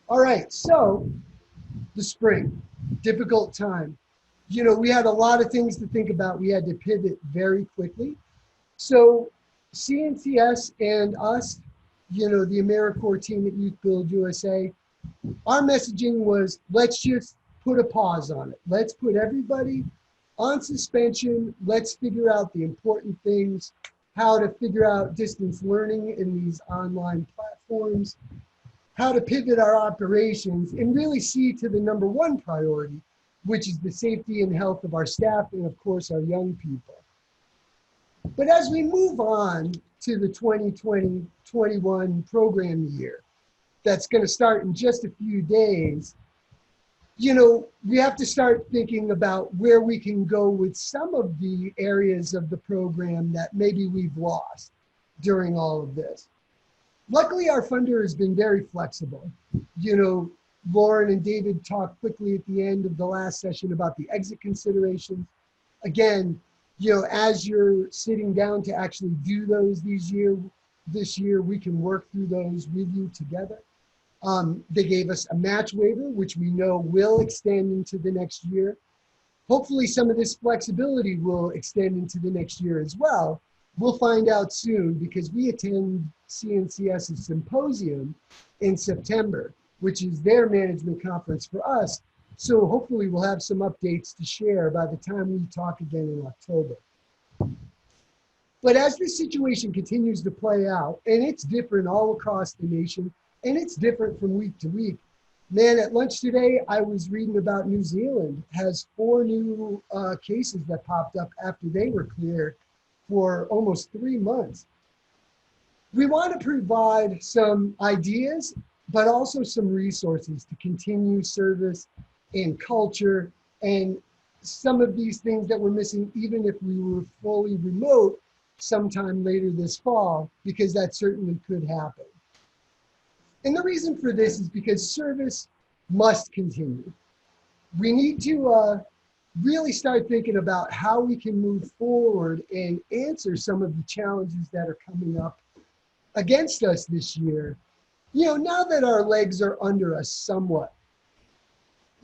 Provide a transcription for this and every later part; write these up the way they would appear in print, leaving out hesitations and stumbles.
All right, so the spring, difficult time. We had a lot of things to think about. We had to pivot very quickly. So CNCS and us, the AmeriCorps team at YouthBuild USA, our messaging was let's just put a pause on it. Let's put everybody on suspension. Let's figure out the important things, how to figure out distance learning in these online platforms, how to pivot our operations, and really see to the number one priority, which is the safety and health of our staff and, of course, our young people. But as we move on to the 2020-21 program year, that's going to start in just a few days, we have to start thinking about where we can go with some of the areas of the program that maybe we've lost during all of this. Luckily, our funder has been very flexible. Lauren and David talked quickly at the end of the last session about the exit considerations. Again, as you're sitting down to actually do those this year, we can work through those with you together. They gave us a match waiver, which we know will extend into the next year. Hopefully some of this flexibility will extend into the next year as well. We'll find out soon because we attend CNCS's symposium in September, which is their management conference for us. So hopefully we'll have some updates to share by the time we talk again in October. But as this situation continues to play out, and it's different all across the nation, and it's different from week to week. Man, at lunch today, I was reading about New Zealand has 4 new cases that popped up after they were cleared for almost 3 months. We want to provide some ideas, but also some resources to continue service and culture and some of these things that we're missing, even if we were fully remote sometime later this fall, because that certainly could happen. And the reason for this is because service must continue. We need to really start thinking about how we can move forward and answer some of the challenges that are coming up against us this year. Now that our legs are under us somewhat,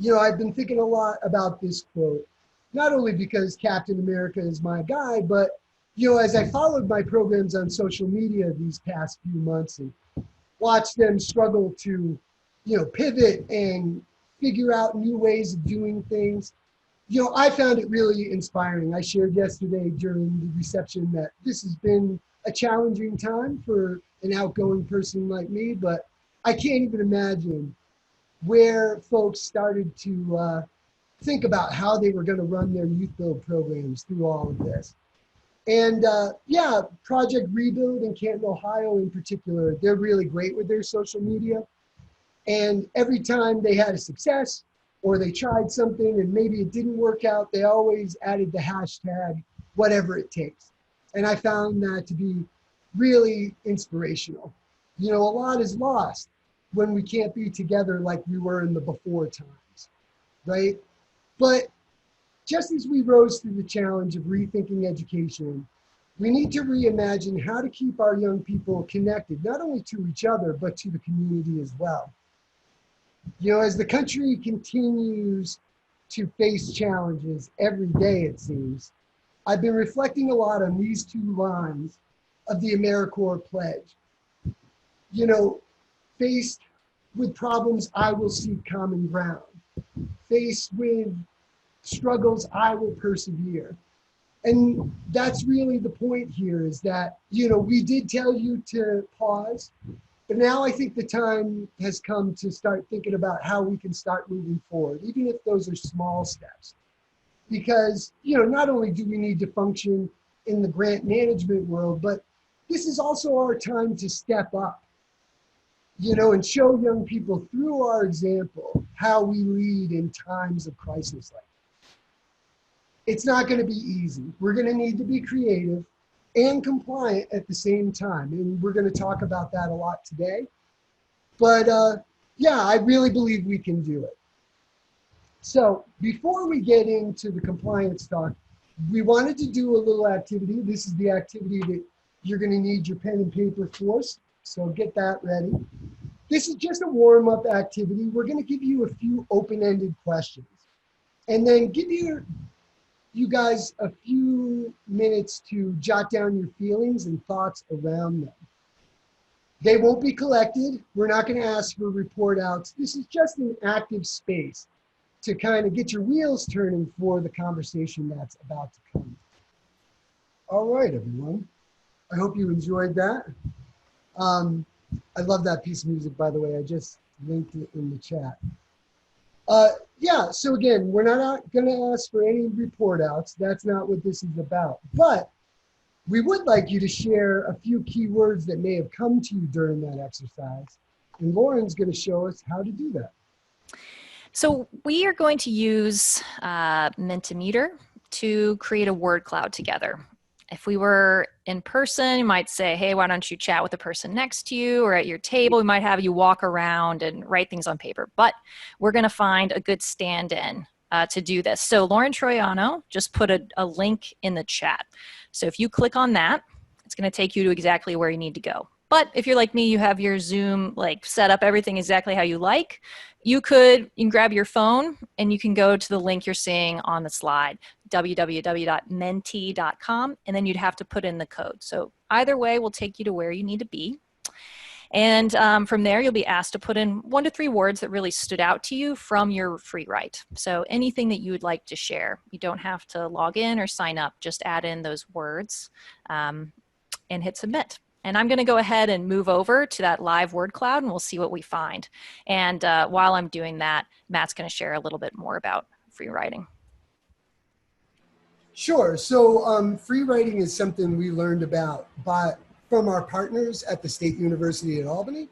I've been thinking a lot about this quote, not only because Captain America is my guy, but, as I followed my programs on social media these past few months and watched them struggle to, pivot and figure out new ways of doing things, I found it really inspiring. I shared yesterday during the reception that this has been a challenging time for an outgoing person like me, but I can't even imagine where folks started to think about how they were going to run their YouthBuild programs through all of this. And Project Rebuild in Canton, Ohio in particular, they're really great with their social media. And every time they had a success or they tried something and maybe it didn't work out, they always added the hashtag, whatever it takes. And I found that to be really inspirational. A lot is lost when we can't be together like we were in the before times, right? But just as we rose through the challenge of rethinking education, we need to reimagine how to keep our young people connected, not only to each other, but to the community as well. As the country continues to face challenges every day, it seems, I've been reflecting a lot on these 2 lines of the AmeriCorps pledge. Faced with problems, I will seek common ground. Faced with struggles, I will persevere. And that's really the point here is that, we did tell you to pause, but now I think the time has come to start thinking about how we can start moving forward, even if those are small steps. Because, not only do we need to function in the grant management world, but this is also our time to step up, and show young people through our example how we lead in times of crisis like this. It's not going to be easy. We're going to need to be creative and compliant at the same time. And we're going to talk about that a lot today. But I really believe we can do it. So before we get into the compliance talk, we wanted to do a little activity. This is the activity that you're going to need your pen and paper for. So get that ready. This is just a warm-up activity. We're going to give you a few open-ended questions and then give you guys a few minutes to jot down your feelings and thoughts around them. They won't be collected. We're not going to ask for report outs. This is just an active space to kind of get your wheels turning for the conversation that's about to come. All right, everyone. I hope you enjoyed that. I love that piece of music, by the way. I just linked it in the chat. Yeah, so again, we're not going to ask for any report outs. That's not what this is about. But we would like you to share a few key words that may have come to you during that exercise. And Lauren's going to show us how to do that. So we are going to use Mentimeter to create a word cloud together. If we were in person, you might say, hey, why don't you chat with the person next to you, or at your table, we might have you walk around and write things on paper. But we're going to find a good stand-in to do this. So Lauren Troiano just put a link in the chat. So if you click on that, it's going to take you to exactly where you need to go. But if you're like me, you have your Zoom like set up everything exactly how you like, you can grab your phone and you can go to the link you're seeing on the slide, www.menti.com, and then you'd have to put in the code. So either way will take you to where you need to be. And from there, you'll be asked to put in 1 to 3 words that really stood out to you from your free write. So anything that you would like to share. You don't have to log in or sign up, just add in those words and hit submit. And I'm going to go ahead and move over to that live word cloud and we'll see what we find. And while I'm doing that, Matt's going to share a little bit more about free writing. Sure. So free writing is something we learned about from our partners at the State University at Albany.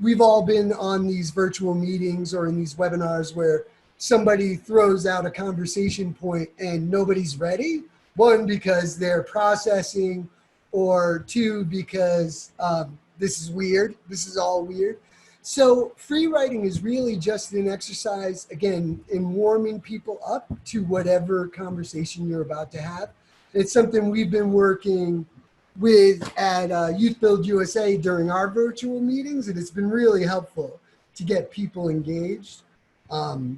We've all been on these virtual meetings or in these webinars where somebody throws out a conversation point and nobody's ready. 1, because they're processing, or 2, because this is weird. This is all weird. So free writing is really just an exercise, again, in warming people up to whatever conversation you're about to have. It's something we've been working with at YouthBuild USA during our virtual meetings, and it's been really helpful to get people engaged. So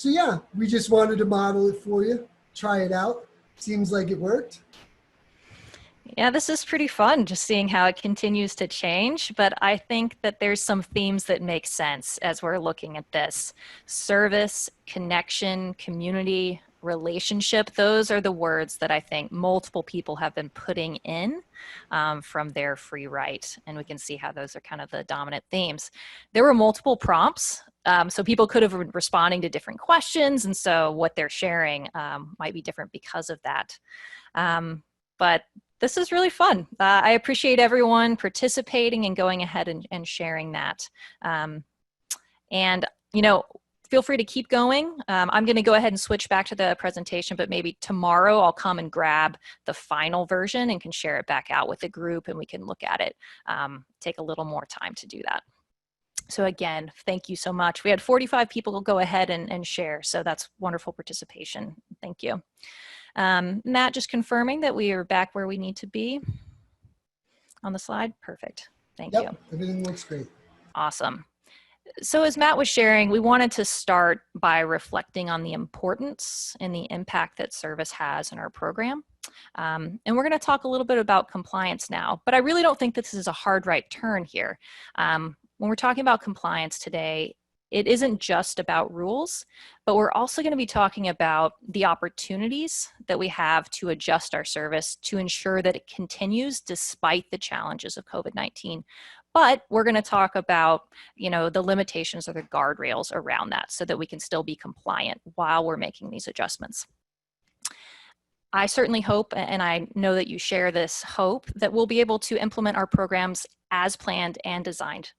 yeah, we just wanted to model it for you, try it out. Seems like it worked. Yeah, this is pretty fun, just seeing how it continues to change. But I think that there's some themes that make sense as we're looking at this. Service, connection, community, relationship. Those are the words that I think multiple people have been putting in from their free write. And we can see how those are kind of the dominant themes. There were multiple prompts. So people could have been responding to different questions. And so what they're sharing might be different because of that. But this is really fun. I appreciate everyone participating and going ahead and sharing that. And, you know, feel free to keep going. I'm going to go ahead and switch back to the presentation, but maybe tomorrow I'll come and grab the final version and can share it back out with the group and we can look at it. Take a little more time to do that. So again, thank you so much. We had 45 people go ahead and share, so that's wonderful participation. Thank you. Matt, just confirming that we are back where we need to be on the slide. Perfect. Thank you. Everything looks great. Awesome. So as Matt was sharing, we wanted to start by reflecting on the importance and the impact that service has in our program. And we're going to talk a little bit about compliance now, but I really don't think this is a hard right turn here. When we're talking about compliance today, it isn't just about rules, but we're also going to be talking about the opportunities that we have to adjust our service to ensure that it continues despite the challenges of COVID-19. But we're going to talk about, you know, the limitations or the guardrails around that so that we can still be compliant while we're making these adjustments. I certainly hope, and I know that you share this hope, that we'll be able to implement our programs as planned and designed.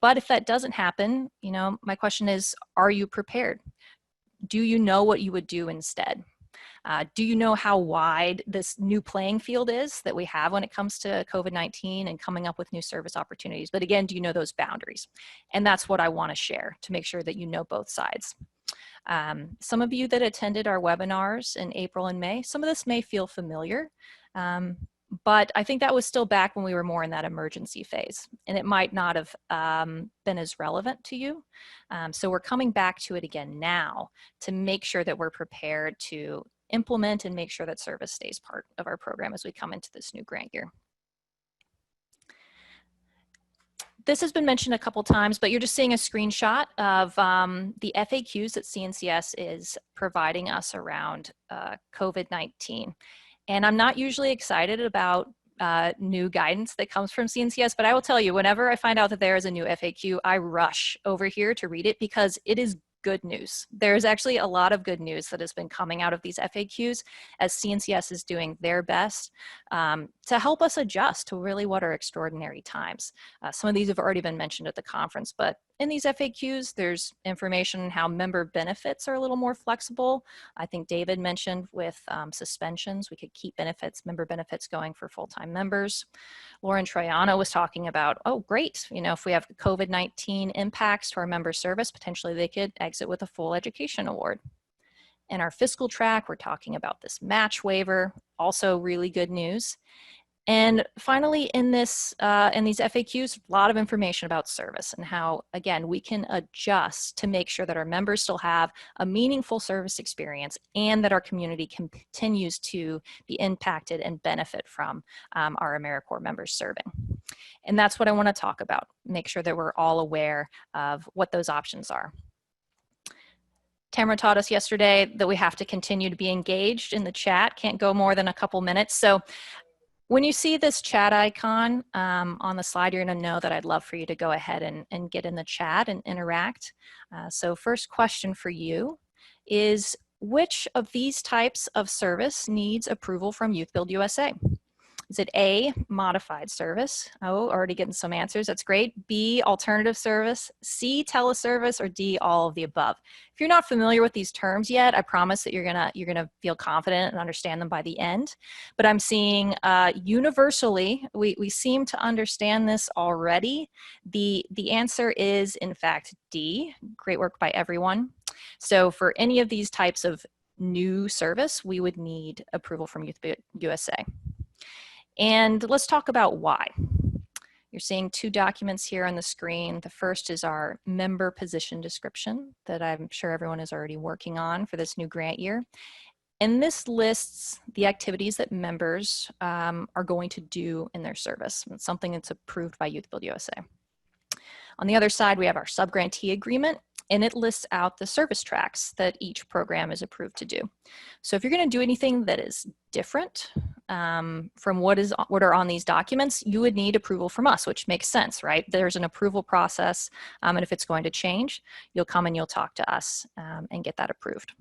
But if that doesn't happen, you know, my question is, are you prepared? Do you know what you would do instead? Do you know how wide this new playing field is that we have when it comes to COVID-19 and coming up with new service opportunities? But again, do you know those boundaries? And that's what I want to share to make sure that you know both sides. Some of you that attended our webinars in April and May, some of this may feel familiar, But I think that was still back when we were more in that emergency phase, and it might not have been as relevant to you. So we're coming back to it again now to make sure that we're prepared to implement and make sure that service stays part of our program as we come into this new grant year. This has been mentioned a couple times, but you're just seeing a screenshot of the FAQs that CNCS is providing us around COVID-19. And I'm not usually excited about new guidance that comes from CNCS, but I will tell you, whenever I find out that there is a new FAQ, I rush over here to read it because it is good news. There's actually a lot of good news that has been coming out of these FAQs as CNCS is doing their best to help us adjust to really what are extraordinary times. Some of these have already been mentioned at the conference, but in these FAQs, there's information on how member benefits are a little more flexible. I think David mentioned with suspensions, we could keep member benefits going for full-time members. Lauren Troiano was talking about, oh, great, you know, if we have COVID-19 impacts to our member service, potentially they could exit with a full education award. In our fiscal track, we're talking about this match waiver, also really good news. And finally, in these FAQs, a lot of information about service and how, again, we can adjust to make sure that our members still have a meaningful service experience and that our community continues to be impacted and benefit from our AmeriCorps members serving. And that's what I want to talk about, make sure that we're all aware of what those options are. Tamara taught us yesterday that we have to continue to be engaged in the chat, can't go more than a couple minutes. So when you see this chat icon on the slide, you're going to know that I'd love for you to go ahead and get in the chat and interact. So first question for you is, which of these types of service needs approval from YouthBuild USA? Is it A, modified service? Oh, already getting some answers. That's great. B, alternative service. C, teleservice. Or D, all of the above. If you're not familiar with these terms yet, I promise that you're gonna feel confident and understand them by the end. But I'm seeing universally, we seem to understand this already. The answer is, in fact, D. Great work by everyone. So for any of these types of new service, we would need approval from YouthBuild USA. And let's talk about why. You're seeing two documents here on the screen. The first is our member position description that I'm sure everyone is already working on for this new grant year. And this lists the activities that members are going to do in their service. It's something that's approved by YouthBuild USA. On the other side, we have our subgrantee agreement, and it lists out the service tracks that each program is approved to do. So if you're going to do anything that is different from what are on these documents, you would need approval from us, which makes sense, right? There's an approval process, and if it's going to change, you'll come and you'll talk to us and get that approved.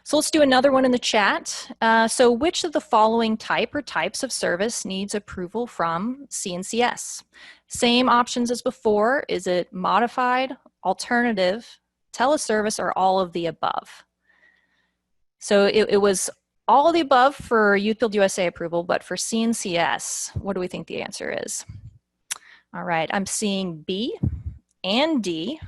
So let's do another one in the chat. So which of the following type or types of service needs approval from CNCS? Same options as before. Is it modified, alternative, teleservice, or all of the above? So it was all of the above for YouthBuild USA approval, but for CNCS, what do we think the answer is? All right, I'm seeing B and D.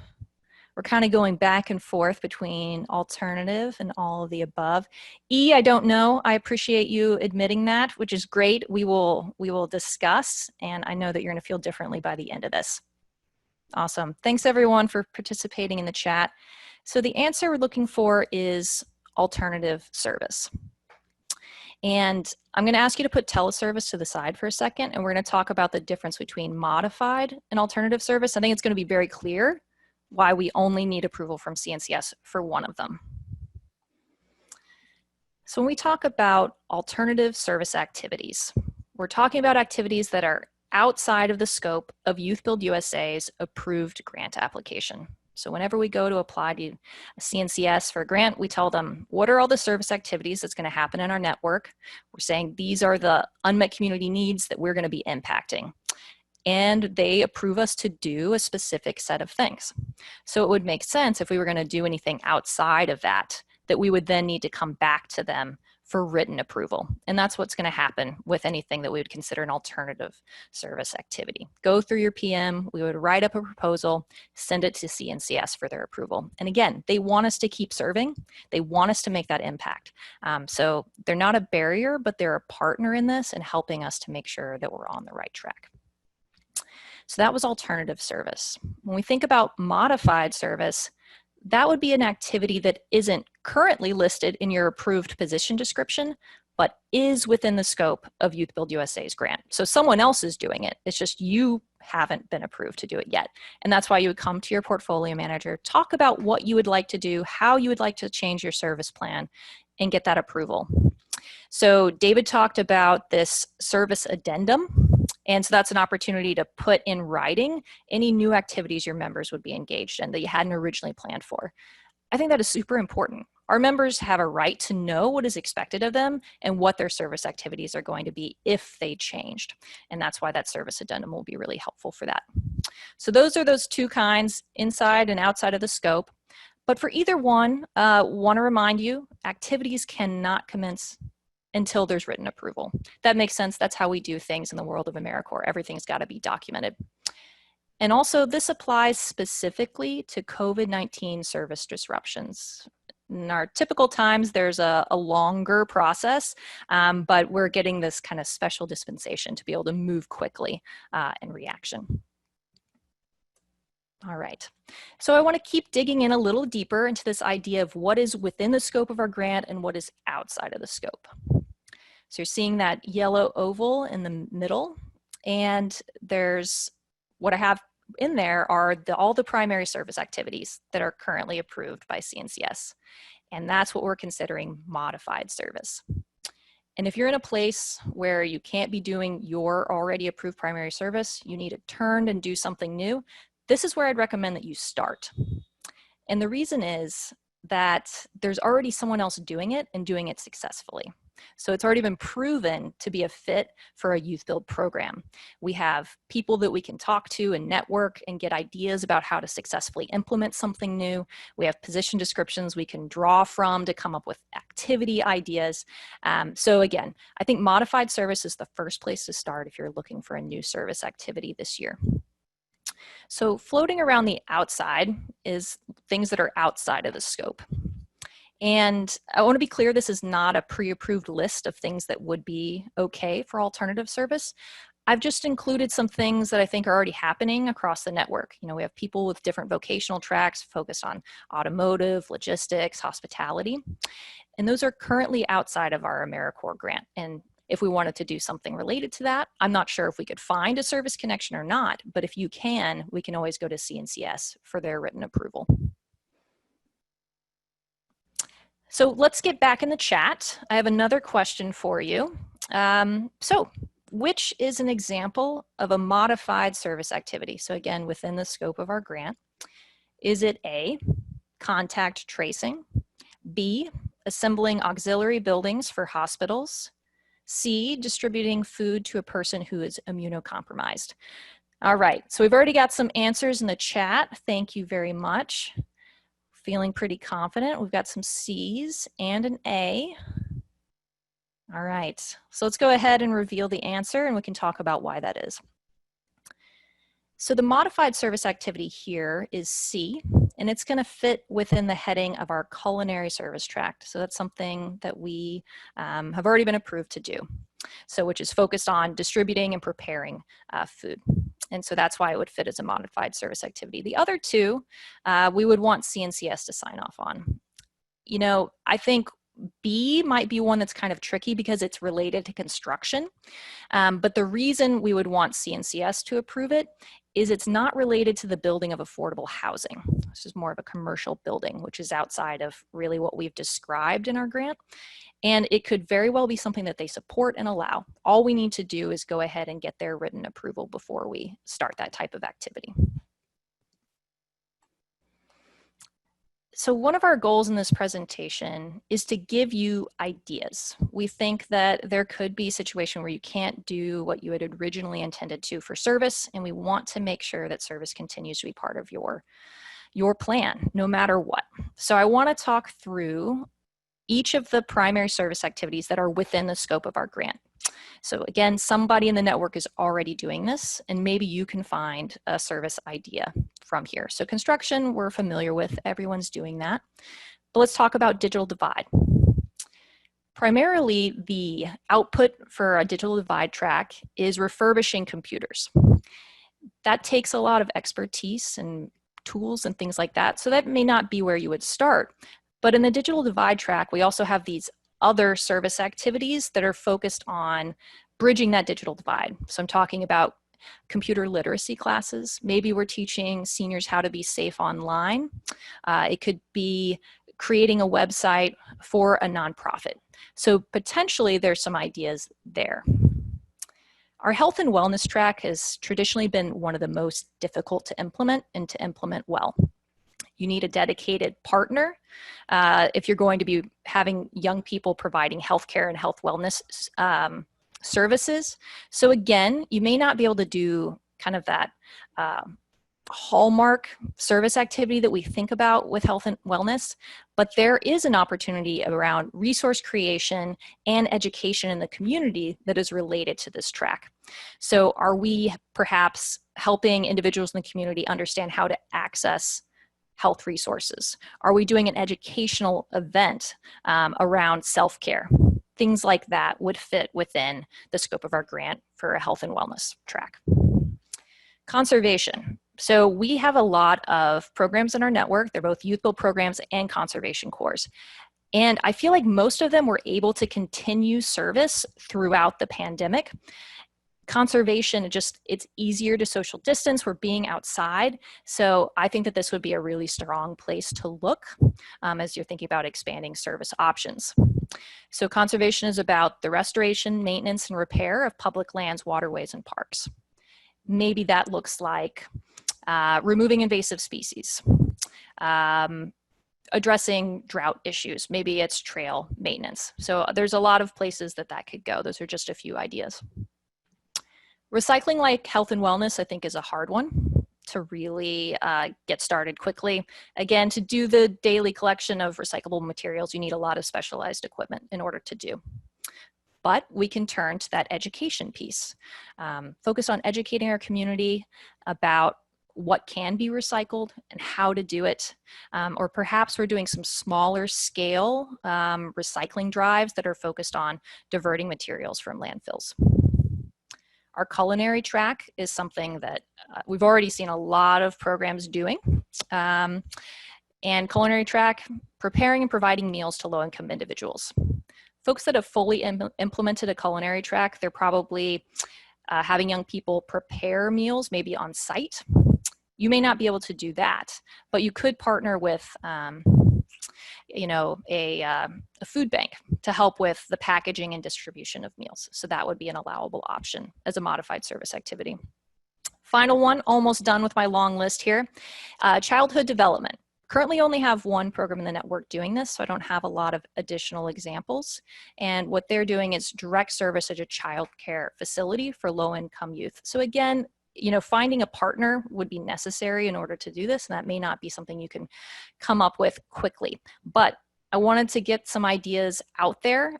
We're kind of going back and forth between alternative and all of the above. E, I don't know. I appreciate you admitting that, which is great. We will discuss, and I know that you're going to feel differently by the end of this. Awesome. Thanks everyone for participating in the chat. So the answer we're looking for is alternative service. And I'm going to ask you to put teleservice to the side for a second, and we're going to talk about the difference between modified and alternative service. I think it's going to be very clear why we only need approval from CNCS for one of them. So when we talk about alternative service activities, we're talking about activities that are outside of the scope of YouthBuild USA's approved grant application. So whenever we go to apply to CNCS for a grant, we tell them, what are all the service activities that's going to happen in our network? We're saying these are the unmet community needs that we're going to be impacting. And they approve us to do a specific set of things. So it would make sense if we were going to do anything outside of that, that we would then need to come back to them for written approval. And that's what's going to happen with anything that we would consider an alternative service activity. Go through your PM, we would write up a proposal, send it to CNCS for their approval. And again, they want us to keep serving. They want us to make that impact. So they're not a barrier, but they're a partner in this and helping us to make sure that we're on the right track. So that was alternative service. When we think about modified service, that would be an activity that isn't currently listed in your approved position description, but is within the scope of YouthBuild USA's grant. So someone else is doing it. It's just you haven't been approved to do it yet. And that's why you would come to your portfolio manager, talk about what you would like to do, how you would like to change your service plan, and get that approval. So David talked about this service addendum. And so that's an opportunity to put in writing any new activities your members would be engaged in that you hadn't originally planned for. I think that is super important. Our members have a right to know what is expected of them and what their service activities are going to be if they changed. And that's why that service addendum will be really helpful for that. So those are those two kinds, inside and outside of the scope. But for either one, want to remind you, activities cannot commence until there's written approval. That makes sense. That's how we do things in the world of AmeriCorps. Everything's got to be documented. And also, this applies specifically to COVID-19 service disruptions. In our typical times, there's a longer process, but we're getting this kind of special dispensation to be able to move quickly in reaction. All right, so I want to keep digging in a little deeper into this idea of what is within the scope of our grant and what is outside of the scope. So you're seeing that yellow oval in the middle, and there's what I have in there are all the primary service activities that are currently approved by CNCS, and that's what we're considering modified service. And if you're in a place where you can't be doing your already approved primary service, you need to turn and do something new, this is where I'd recommend that you start. And the reason is that there's already someone else doing it and doing it successfully. So it's already been proven to be a fit for a YouthBuild program. We have people that we can talk to and network and get ideas about how to successfully implement something new. We have position descriptions we can draw from to come up with activity ideas. So again, I think modified service is the first place to start if you're looking for a new service activity this year. So floating around the outside is things that are outside of the scope. And I want to be clear, this is not a pre-approved list of things that would be okay for alternative service. I've just included some things that I think are already happening across the network. You know, we have people with different vocational tracks focused on automotive, logistics, hospitality, and those are currently outside of our AmeriCorps grant. And if we wanted to do something related to that, I'm not sure if we could find a service connection or not, but if you can, we can always go to CNCS for their written approval. So let's get back in the chat. I have another question for you. So which is an example of a modified service activity? So again, within the scope of our grant, is it A, contact tracing, B, assembling auxiliary buildings for hospitals, C, distributing food to a person who is immunocompromised? All right, so we've already got some answers in the chat. Thank you very much. Feeling pretty confident. We've got some C's and an A. All right, so let's go ahead and reveal the answer and we can talk about why that is. So the modified service activity here is C, and it's going to fit within the heading of our culinary service tract. So that's something that we have already been approved to do. So which is focused on distributing and preparing food. And so that's why it would fit as a modified service activity. The other two, we would want CNCS to sign off on. You know, I think B might be one that's kind of tricky because it's related to construction. But the reason we would want CNCS to approve it is it's not related to the building of affordable housing. This is more of a commercial building, which is outside of really what we've described in our grant. And it could very well be something that they support and allow. All we need to do is go ahead and get their written approval before we start that type of activity. So one of our goals in this presentation is to give you ideas. We think that there could be a situation where you can't do what you had originally intended to for service, and we want to make sure that service continues to be part of your plan, no matter what. So I want to talk through each of the primary service activities that are within the scope of our grant. So again, somebody in the network is already doing this, and maybe you can find a service idea from here. So construction, we're familiar with, everyone's doing that. But let's talk about digital divide. Primarily, the output for a digital divide track is refurbishing computers. That takes a lot of expertise and tools and things like that, so that may not be where you would start. But in the digital divide track, we also have these other service activities that are focused on bridging that digital divide. So I'm talking about computer literacy classes. Maybe we're teaching seniors how to be safe online. It could be creating a website for a nonprofit. So potentially there's some ideas there. Our health and wellness track has traditionally been one of the most difficult to implement and to implement well. You need a dedicated partner if you're going to be having young people providing healthcare and health wellness services. So again, you may not be able to do kind of that hallmark service activity that we think about with health and wellness, but there is an opportunity around resource creation and education in the community that is related to this track. So are we perhaps helping individuals in the community understand how to access health resources? Are we doing an educational event around self-care? Things like that would fit within the scope of our grant for a health and wellness track. Conservation. So we have a lot of programs in our network. They're both YouthBuild programs and conservation corps. And I feel like most of them were able to continue service throughout the pandemic. Conservation, it's easier to social distance. We're being outside. So I think that this would be a really strong place to look as you're thinking about expanding service options. So conservation is about the restoration, maintenance, and repair of public lands, waterways, and parks. Maybe that looks like removing invasive species, addressing drought issues. Maybe it's trail maintenance. So there's a lot of places that could go. Those are just a few ideas. Recycling like health and wellness, I think, is a hard one to really get started quickly. Again, to do the daily collection of recyclable materials, you need a lot of specialized equipment in order to do. But we can turn to that education piece. Focus on educating our community about what can be recycled and how to do it. Or perhaps we're doing some smaller scale recycling drives that are focused on diverting materials from landfills. Our culinary track is something that we've already seen a lot of programs doing. And culinary track, preparing and providing meals to low-income individuals. Folks that have fully implemented a culinary track, they're probably having young people prepare meals, maybe on site. You may not be able to do that, but you could partner with a food bank to help with the packaging and distribution of meals. So that would be an allowable option as a modified service activity. Final one, almost done with my long list here, childhood development. Currently only have one program in the network doing this, so I don't have a lot of additional examples. And what they're doing is direct service at a child care facility for low-income youth. So again, finding a partner would be necessary in order to do this, and that may not be something you can come up with quickly. But I wanted to get some ideas out there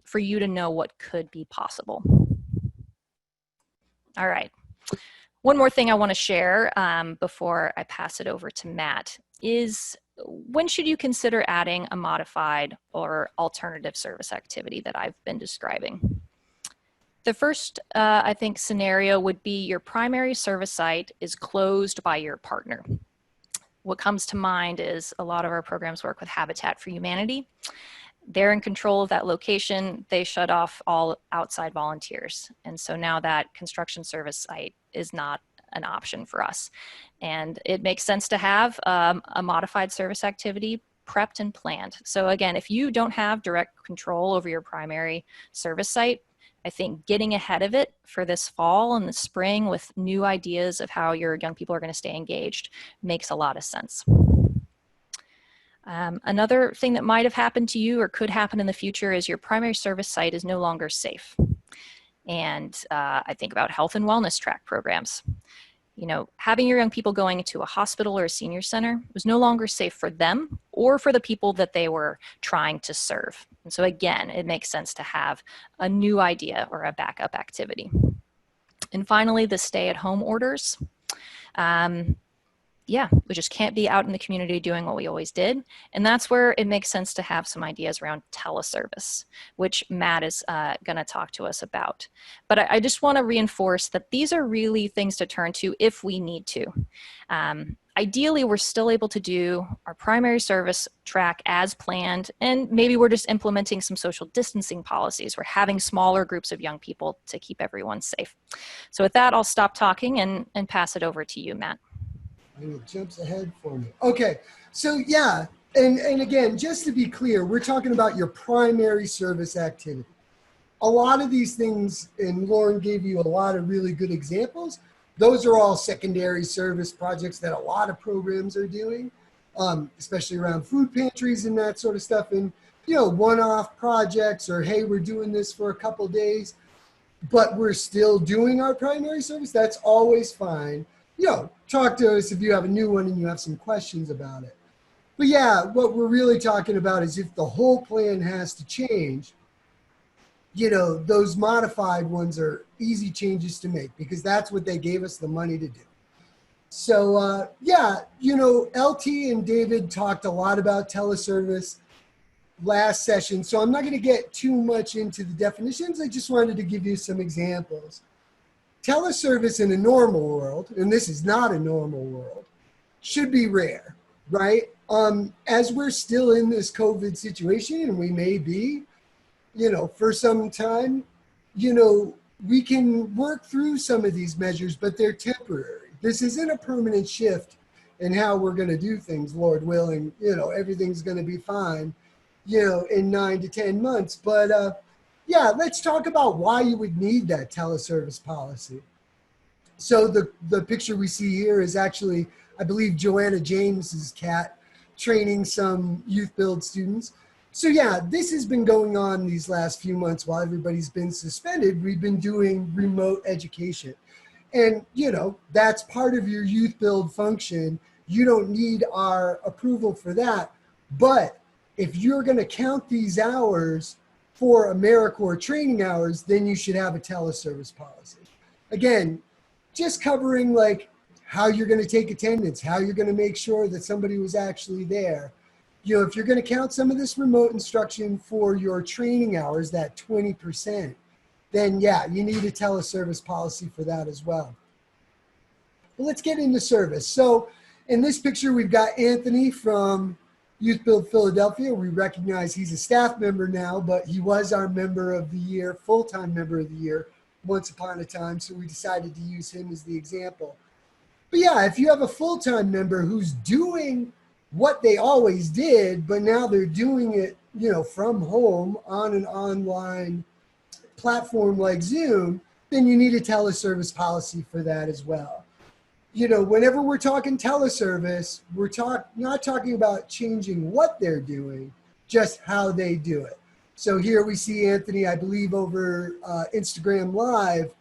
for you to know what could be possible. All right. One more thing I want to share before I pass it over to Matt is, when should you consider adding a modified or alternative service activity that I've been describing? The first, I think, scenario would be your primary service site is closed by your partner. What comes to mind is a lot of our programs work with Habitat for Humanity. They're in control of that location. They shut off all outside volunteers. And so now that construction service site is not an option for us. And it makes sense to have a modified service activity prepped and planned. So again, if you don't have direct control over your primary service site, I think getting ahead of it for this fall and the spring with new ideas of how your young people are going to stay engaged makes a lot of sense. Another thing that might have happened to you or could happen in the future is your primary service site is no longer safe. And I think about health and wellness track programs. Having your young people going to a hospital or a senior center was no longer safe for them or for the people that they were trying to serve. And so again, it makes sense to have a new idea or a backup activity. And finally, the stay-at-home orders. We just can't be out in the community doing what we always did. And that's where it makes sense to have some ideas around teleservice, which Matt is going to talk to us about. But I just want to reinforce that these are really things to turn to if we need to. Ideally, we're still able to do our primary service track as planned, and maybe we're just implementing some social distancing policies. We're having smaller groups of young people to keep everyone safe. So with that, I'll stop talking and pass it over to you, Matt. And it jumps ahead for me. Okay, so yeah, and again, just to be clear, we're talking about your primary service activity. A lot of these things, and Lauren gave you a lot of really good examples, those are all secondary service projects that a lot of programs are doing, especially around food pantries and that sort of stuff. And, one-off projects, or hey, we're doing this for a couple days, but we're still doing our primary service. That's always fine. Talk to us if you have a new one and you have some questions about it. But yeah, what we're really talking about is if the whole plan has to change, those modified ones are easy changes to make because that's what they gave us the money to do. So LT and David talked a lot about teleservice last session. So I'm not going to get too much into the definitions. I just wanted to give you some examples. Teleservice in a normal world, and this is not a normal world, should be rare, right? As we're still in this COVID situation, and we may be, for some time, we can work through some of these measures, but they're temporary. This isn't a permanent shift in how we're going to do things, Lord willing. Everything's going to be fine, in 9 to 10 months. But let's talk about why you would need that teleservice policy. So the picture we see here is actually, I believe, Joanna James's cat training some YouthBuild students. So yeah, this has been going on these last few months while everybody's been suspended. We've been doing remote education. And, that's part of your YouthBuild function. You don't need our approval for that. But if you're going to count these hours for AmeriCorps training hours, then you should have a teleservice policy. Again, just covering like how you're going to take attendance, how you're going to make sure that somebody was actually there. If you're going to count some of this remote instruction for your training hours, that 20%, then yeah, you need a teleservice policy for that as well. But let's get into service. So in this picture, we've got Anthony from YouthBuild Philadelphia. We recognize he's a staff member now, but he was our member of the year, full-time member of the year, once upon a time. So we decided to use him as the example. But yeah, if you have a full-time member who's doing what they always did, but now they're doing it, from home on an online platform like Zoom, then you need a teleservice policy for that as well. Whenever we're talking teleservice, we're not talking about changing what they're doing, just how they do it. So here we see Anthony, I believe, over Instagram Live,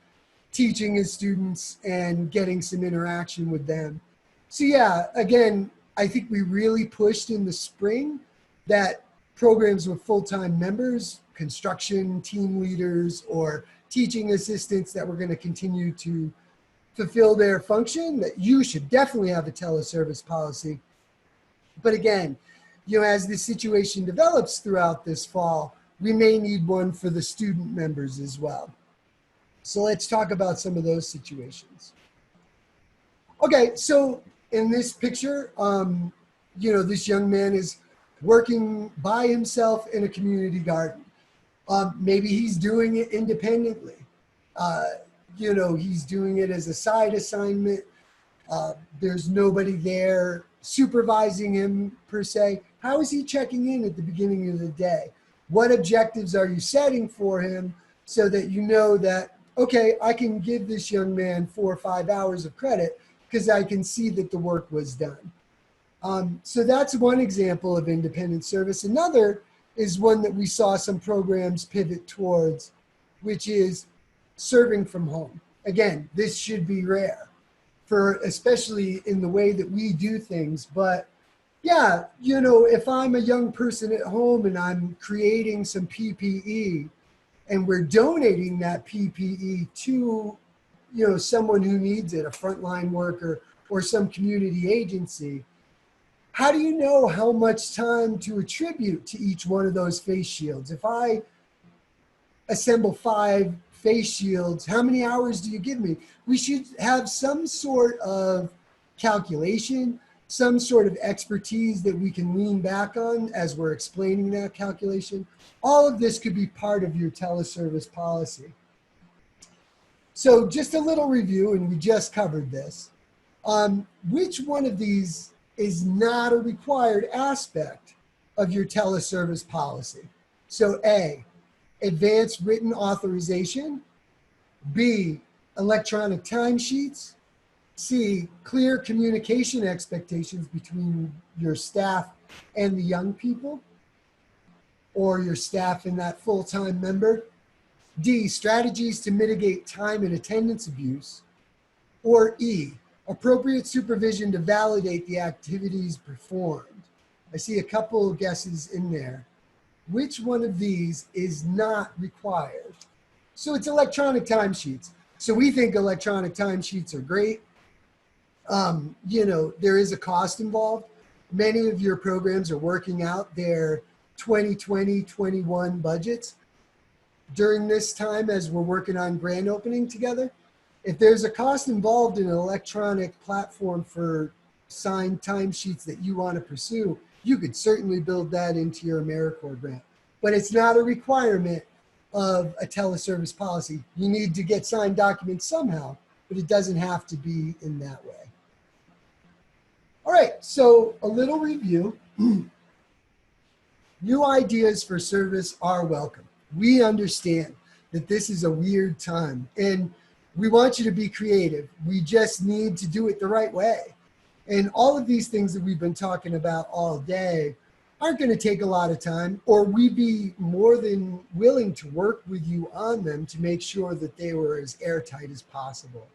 teaching his students and getting some interaction with them. So yeah, again, I think we really pushed in the spring that programs with full-time members, construction team leaders, or teaching assistants that were going to continue to fulfill their function, that you should definitely have a teleservice policy. But again, as the situation develops throughout this fall, we may need one for the student members as well. So let's talk about some of those situations. Okay, so in this picture, this young man is working by himself in a community garden. Maybe he's doing it independently. He's doing it as a side assignment. There's nobody there supervising him per se. How is he checking in at the beginning of the day? What objectives are you setting for him so that you know that, okay, I can give this young man 4 or 5 hours of credit because I can see that the work was done. So that's one example of independent service. Another is one that we saw some programs pivot towards, which is serving from home. Again, this should be rare. for especially in the way that we do things. But yeah, you know, if I'm a young person at home and I'm creating some PPE and we're donating that PPE to, you know, someone who needs it, a frontline worker or some community agency, how do you know how much time to attribute to each one of those face shields? If I assemble 5 face shields, how many hours do you give me? We should have some sort of calculation, some sort of expertise that we can lean back on as we're explaining that calculation. All of this could be part of your teleservice policy. So just a little review, and we just covered this. Which one of these is not a required aspect of your teleservice policy? So A, advanced written authorization. B, electronic timesheets. C, clear communication expectations between your staff and the young people, or your staff and that full-time member. D, strategies to mitigate time and attendance abuse. Or E, appropriate supervision to validate the activities performed. I see a couple of guesses in there. Which one of these is not required? So it's electronic timesheets. So we think electronic timesheets are great. You know, there is a cost involved. Many of your programs are working out their 2020-21 budgets during this time as we're working on grand opening together. If there's a cost involved in an electronic platform for signed timesheets that you want to pursue, you could certainly build that into your AmeriCorps grant. But it's not a requirement of a teleservice policy. You need to get signed documents somehow, but it doesn't have to be in that way. All right, so a little review. New ideas for service are welcome. We understand that this is a weird time, and we want you to be creative. We just need to do it the right way. And all of these things that we've been talking about all day aren't going to take a lot of time, or we'd be more than willing to work with you on them to make sure that they were as airtight as possible.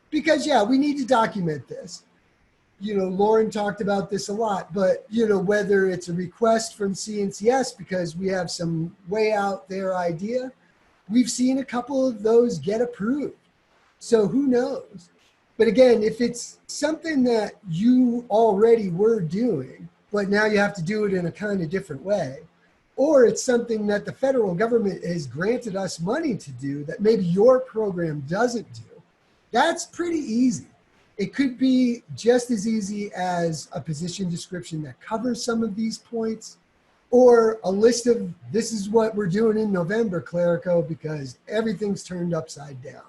Because yeah, we need to document this. You know, Lauren talked about this a lot, but you know, whether it's a request from CNCS because we have some way out there idea, we've seen a couple of those get approved. So who knows? But again, if it's something that you already were doing, but now you have to do it in a kind of different way, or it's something that the federal government has granted us money to do that maybe your program doesn't do, that's pretty easy. It could be just as easy as a position description that covers some of these points, or a list of this is what we're doing in November, Clerico, because everything's turned upside down.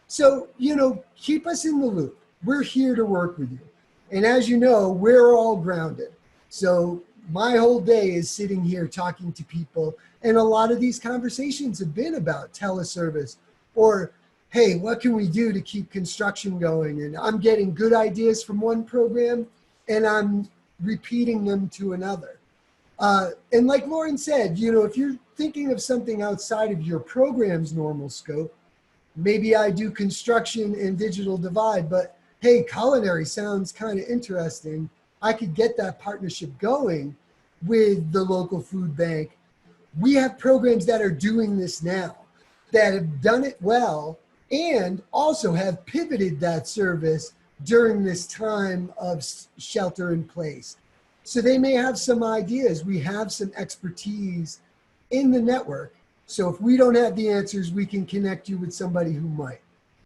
So, you know, keep us in the loop. We're here to work with you. And as you know, we're all grounded. So my whole day is sitting here talking to people. And a lot of these conversations have been about teleservice or, hey, what can we do to keep construction going? And I'm getting good ideas from one program and I'm repeating them to another. And like Lauren said, you know, if you're thinking of something outside of your program's normal scope, maybe I do construction and digital divide, but hey, culinary sounds kind of interesting. I could get that partnership going with the local food bank. We have programs that are doing this now that have done it well and also have pivoted that service during this time of shelter in place. So they may have some ideas. We have some expertise in the network. So if we don't have the answers, we can connect you with somebody who might.